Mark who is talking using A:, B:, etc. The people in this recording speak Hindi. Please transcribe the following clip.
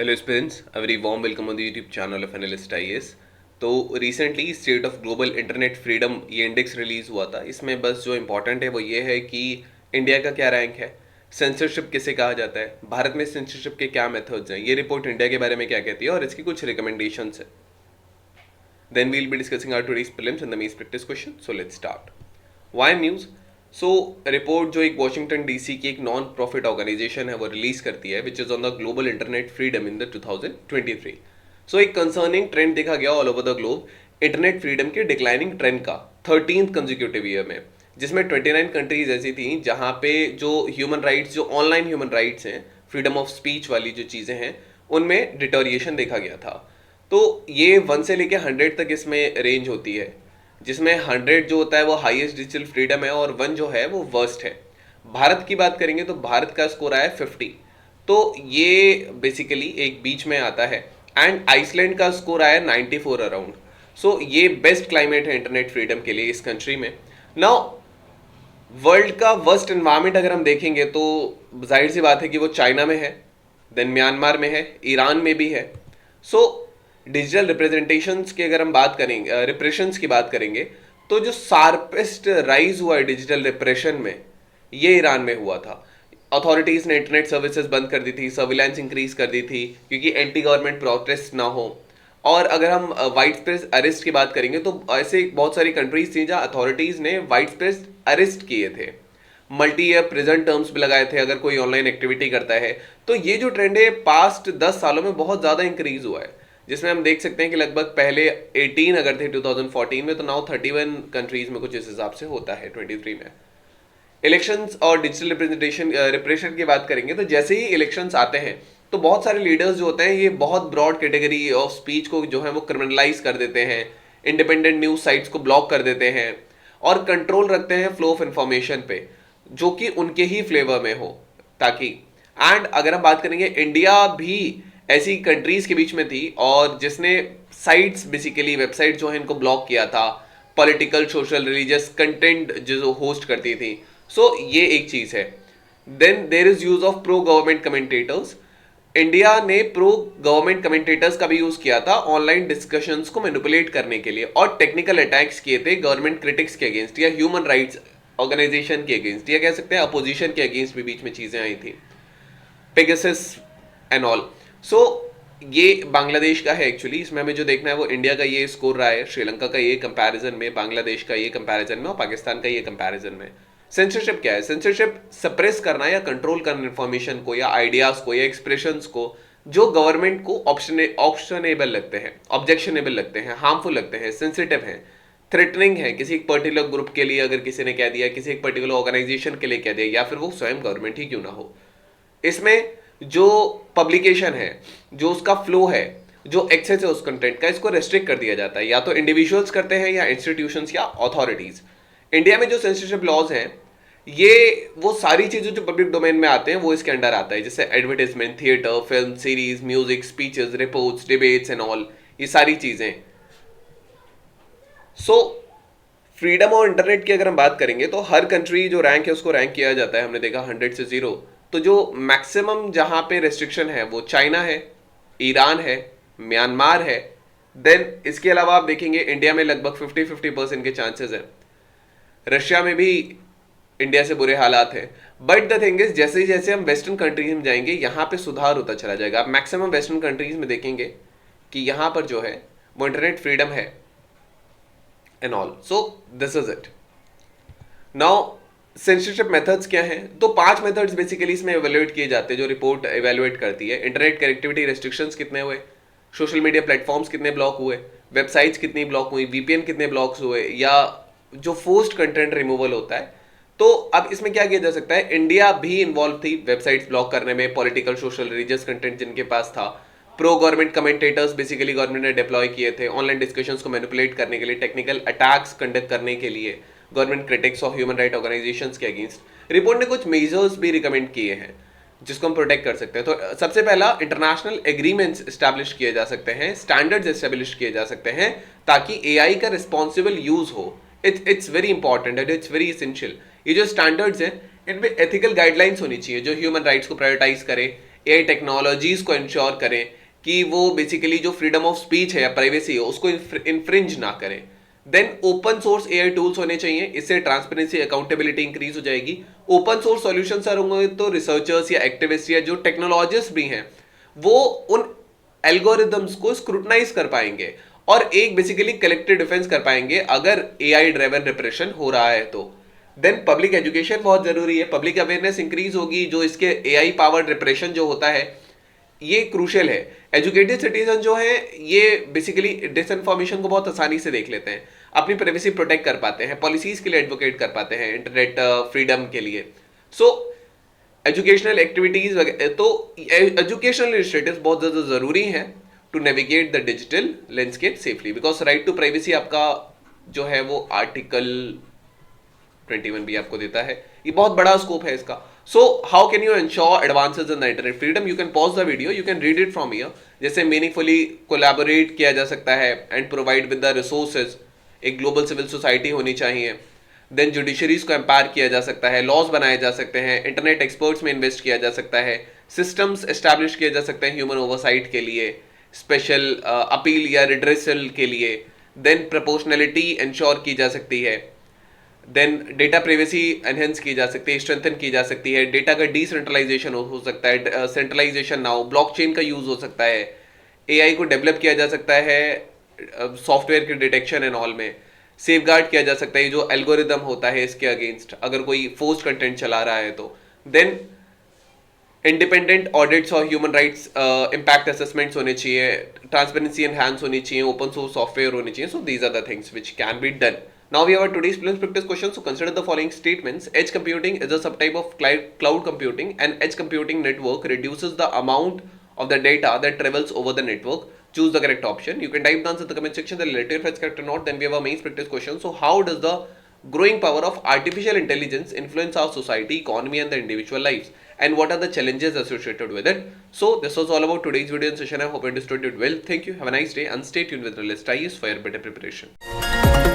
A: Hello students, a very warm welcome on the YouTube channel of Analyst IAS. तो recently state of global internet freedom ये इंडेक्स रिलीज हुआ था। इसमें बस जो इम्पोर्टेंट है वो ये है कि इंडिया का क्या रैंक है, सेंसरशिप किसे कहा जाता है, भारत में सेंसरशिप के क्या मेथड्स हैं, ये रिपोर्ट इंडिया के बारे में क्या कहती है और इसकी कुछ रिकमेंडेशंस है। Then we'll be discussing our today's prelims and the mains practice question. So let's start. Why news. So report जो एक वॉशिंगटन डीसी की एक नॉन प्रॉफिट ऑर्गेनाइजेशन है वो रिलीज करती है, which is on the global internet freedom in the 2023। सो एक कंसर्निंग ट्रेंड देखा गया all over the globe internet freedom के डिक्लाइनिंग ट्रेंड का 13th कंजिक्यूटिव ईयर में, जिसमें 29 कंट्रीज ऐसी थी जहां पे जो ह्यूमन राइट्स, जो ऑनलाइन ह्यूमन राइट्स हैं, फ्रीडम ऑफ स्पीच वाली जो चीज़ें हैं, उनमें डिटोरिएशन देखा गया था। तो ये 1 से लेके 100 तक इसमें रेंज होती है, जिसमें 100 जो होता है वो हाईएस्ट डिजिटल फ्रीडम है और 1 जो है वो वर्स्ट है। भारत की बात करेंगे तो भारत का स्कोर आया 50, तो ये बेसिकली एक बीच में आता है। एंड आइसलैंड का स्कोर आया 94 अराउंड। सो ये बेस्ट क्लाइमेट है इंटरनेट फ्रीडम के लिए इस कंट्री में। नाउ वर्ल्ड का वर्स्ट एनवायरमेंट अगर हम देखेंगे तो जाहिर सी बात है कि वो चाइना में है, देन म्यांमार में है, ईरान में भी है। सो डिजिटल रिप्रेजेंटेशंस की अगर हम बात करेंगे, रिप्रेशंस की बात करेंगे, तो जो शार्पेस्ट राइज हुआ है डिजिटल रिप्रेशन में, ये ईरान में हुआ था। अथॉरिटीज ने इंटरनेट सर्विसेज बंद कर दी थी, सर्विलांस इंक्रीज कर दी थी क्योंकि एंटी गवर्नमेंट प्रोटेस्ट ना हो। और अगर हम वाइड स्प्रेड अरेस्ट की बात करेंगे तो ऐसे बहुत सारी कंट्रीज थी जहां अथॉरिटीज ने वाइड स्प्रेड अरेस्ट किए थे, मल्टी ईयर प्रिजन टर्म्स भी लगाए थे अगर कोई ऑनलाइन एक्टिविटी करता है। तो ये जो ट्रेंड है पास्ट 10 सालों में बहुत ज़्यादा इंक्रीज हुआ है, जिसमें हम देख सकते हैं कि लगभग पहले 18 अगर थे 2014 में, तो नाउ 31 कंट्रीज में कुछ इस हिसाब से होता है 23 में। इलेक्शंस और डिजिटल रिप्रेजेंटेशन रिप्रेशन की बात करेंगे तो जैसे ही इलेक्शंस आते हैं तो बहुत सारे लीडर्स जो होते हैं ये बहुत ब्रॉड कैटेगरी ऑफ स्पीच को जो है वो क्रिमिनलाइज कर देते हैं, इंडिपेंडेंट न्यूज साइट्स को ब्लॉक कर देते हैं और कंट्रोल रखते हैं फ्लो ऑफ इंफॉर्मेशन पे, जो कि उनके ही फ्लेवर में हो ताकि। एंड अगर हम बात करेंगे, इंडिया भी ऐसी कंट्रीज के बीच में थी और जिसने साइट्स बेसिकली वेबसाइट जो है इनको ब्लॉक किया था, पॉलिटिकल सोशल रिलीजियस कंटेंट जो होस्ट करती थी। सो ये एक चीज है। Then there is use of pro government commentators. India ने प्रो गवर्नमेंट कमेंटेटर्स का भी यूज किया था ऑनलाइन डिस्कशंस को मैनिपुलेट करने के लिए, और टेक्निकल अटैक्स किए थे गवर्नमेंट क्रिटिक्स के अगेंस्ट या ह्यूमन राइट्स ऑर्गेनाइजेशन के अगेंस्ट, या कह सकते हैं अपोजिशन के अगेंस्ट भी बीच में चीजें आई थी, पेगासस एंड ऑल। सो ये बांग्लादेश का है एक्चुअली, इसमें हमें जो देखना है वो इंडिया का ये स्कोर रहा है, श्रीलंका का ये कंपैरिजन में, बांग्लादेश का ये कंपैरिजन में और पाकिस्तान का ये कंपैरिजन में। सेंसरशिप क्या है? सेंसरशिप सप्रेस करना या कंट्रोल करना इंफॉर्मेशन को या आइडियाज को या एक्सप्रेशंस को जो गवर्नमेंट को ऑप्शनेबल लगते हैं, ऑब्जेक्शनेबल लगते हैं, हार्मफुल लगते हैं, सेंसिटिव हैं, थ्रेटनिंग है किसी एक पर्टिकुलर ग्रुप के लिए, अगर किसी ने कह दिया, किसी एक पर्टिकुलर ऑर्गेनाइजेशन के लिए कह दिया, या फिर वो स्वयं गवर्नमेंट ही क्यों ना हो। इसमें जो पब्लिकेशन है, जो उसका फ्लो है, जो एक्सेस है उस कंटेंट का, इसको रेस्ट्रिक्ट कर दिया जाता है, या तो इंडिविजुअल्स करते हैं या इंस्टीट्यूशंस या अथॉरिटीज। इंडिया में जो सेंसरशिप लॉज हैं ये वो सारी चीजें जो पब्लिक डोमेन में आते हैं वो इसके अंडर आता है, जैसे advertisement, theatre, film, series, music, speeches, reports, debates and all, ये सारी चीजें। सो फ्रीडम और इंटरनेट की अगर हम बात करेंगे तो हर कंट्री जो रैंक है उसको रैंक किया जाता है, हमने देखा 100 से 0। तो जो मैक्सिमम जहां पे रेस्ट्रिक्शन है वो चाइना है, ईरान है, म्यांमार है। देन इसके अलावा आप देखेंगे इंडिया में लगभग 50-50% के चांसेस हैं, रशिया में भी इंडिया से बुरे हालात हैं। बट द थिंग इज, जैसे जैसे हम वेस्टर्न कंट्रीज में जाएंगे यहाँ पे सुधार होता चला जाएगा। आप मैक्सिमम वेस्टर्न कंट्रीज में देखेंगे कि यहाँ पर जो है वो इंटरनेट फ्रीडम है and all. So this is it. Now censorship methods क्या हैं? तो 5 मेथड्स बेसिकली इसमें एवेल्युएट किए जाते हैं, जो रिपोर्ट एवेल्युएट करती है। इंटरनेट कनेक्टिविटी रेस्ट्रिक्शंस कितने हुए, सोशल मीडिया प्लेटफॉर्म्स कितने ब्लॉक हुए, वेबसाइट्स कितनी ब्लॉक हुई, वीपीएन कितने ब्लॉक्स हुए, या जो फोर्स्ड कंटेंट रिमूवल होता है। तो अब इसमें क्या किया जा सकता है, इंडिया भी इन्वॉल्व थी वेबसाइट्स ब्लॉक करने में, पॉलिटिकल सोशल रिलीजियस कंटेंट जिनके पास था। Pro government commentators basically government ने डिप्लॉय किए थे ऑनलाइन डिस्कशंस को मैनिपुलेट करने के लिए, टेक्निकल अटैक्स कंडक्ट करने के लिए गवर्नमेंट क्रिटिक्स और ह्यूमन राइट ऑर्गेनाइजेशंस के अगेंस्ट। रिपोर्ट ने कुछ मेजर्स भी रिकमेंड किए हैं जिसको हम प्रोटेक्ट कर सकते हैं। तो सबसे पहला, इंटरनेशनल एग्रीमेंट्स स्टैब्लिश किए जा सकते हैं, स्टैंडर्ड्स एस्टेब्लिश किए जा सकते हैं ताकि एआई का रिस्पॉन्सिबल यूज हो। It's very important and it's very essential. ये जो स्टैंडर्ड्स हैं इनमें एथिकल गाइडलाइंस होनी चाहिए जो ह्यूमन राइट्स को प्रायोरिटाइज करे, एआई टेक्नोलॉजीज को इंश्योर करें कि वो बेसिकली जो फ्रीडम ऑफ स्पीच है या प्राइवेसी है उसको इन्फ्रिंज ना करें। Then open source AI tools होने चाहिए, इससे ट्रांसपेरेंसी अकाउंटेबिलिटी इंक्रीज हो जाएगी। ओपन सोर्स सॉल्यूशन सर होंगे तो रिसर्चर्स या एक्टिविस्ट या जो टेक्नोलॉजिस्ट भी हैं वो उन एल्गोरिदम्स को स्क्रूटनाइज कर पाएंगे और एक बेसिकली कलेक्टिव डिफेंस कर पाएंगे अगर एआई ड्राइवन रिप्रेशन हो रहा है तो। देन पब्लिक एजुकेशन बहुत जरूरी है, पब्लिक अवेयरनेस इंक्रीज होगी, जो इसके एआई पावर्ड रिप्रेशन जो होता है ये क्रूशियल है। एजुकेटेड सिटीजन जो है ये बेसिकली डिसइंफॉर्मेशन को बहुत आसानी से देख लेते हैं, अपनी प्राइवेसी प्रोटेक्ट कर पाते हैं, पॉलिसीज के लिए एडवोकेट कर पाते हैं, इंटरनेट फ्रीडम के लिए। सो एजुकेशनल एक्टिविटीज तो एजुकेशनल इनिशिएटिव्स बहुत ज़्यादा ज़रूरी हैं to navigate the digital landscape safely, because right to privacy आपका जो है वो आर्टिकल 21 भी आपको देता है, ये बहुत बड़ा स्कोप है इसका। So how can you ensure advances in the internet freedom? You can pause the video, you can read it from here. जैसे मीनिंगफुली कोलैबोरेट किया जा सकता है and provide with the resources, एक ग्लोबल सिविल सोसाइटी होनी चाहिए। देन जुडिशरीज को एम्पायर किया जा सकता है, लॉज बनाए जा सकते हैं, इंटरनेट एक्सपर्ट्स में इन्वेस्ट किया जा सकता है, सिस्टम्स एस्टैब्लिश किए जा सकते हैं ह्यूमन ओवरसाइट के लिए, स्पेशल अपील या रिड्रेसल के लिए। देन प्रोपोर्शनलिटी इंश्योर की जा सकती है। देन डेटा प्राइवेसी एनहेंस की जा सकती है, स्ट्रेंथन की जा सकती है। डेटा का डिसेंट्रलाइजेशन हो सकता है, सेंट्रलाइजेशन ना हो, ब्लॉकचेन का यूज हो सकता है, एआई को डेवलप किया जा सकता है सॉफ्टवेयर के डिटेक्शन एंड ऑल में, सेफगार्ड किया जा सकता है जो एल्गोरिदम होता है इसके अगेंस्ट अगर कोई फोर्स कंटेंट चला रहा है तो। देन इंडिपेंडेंट ऑडिट्स और ह्यूमन राइट्स इम्पैक्ट असेसमेंट्स होने चाहिए, ट्रांसपेरेंसी एनहांस होनी चाहिए, ओपन सोर्स सॉफ्टवेयर होनी चाहिए। So these are the things which can be done. Now we have our today's prelims practice question. So consider the following statements. Edge computing is a subtype of cloud computing, and edge computing network reduces the amount of the data that travels over the network. Choose the correct option. You can type the answer in the comment section. The related facts correct or not. Then we have our main practice question. So how does the growing power of artificial intelligence influence our society, economy, and the individual lives? And what are the challenges associated with it? So this was all about today's video and session. I hope you understood it well. Thank you. Have a nice day and stay tuned with Realist IAS for your better preparation.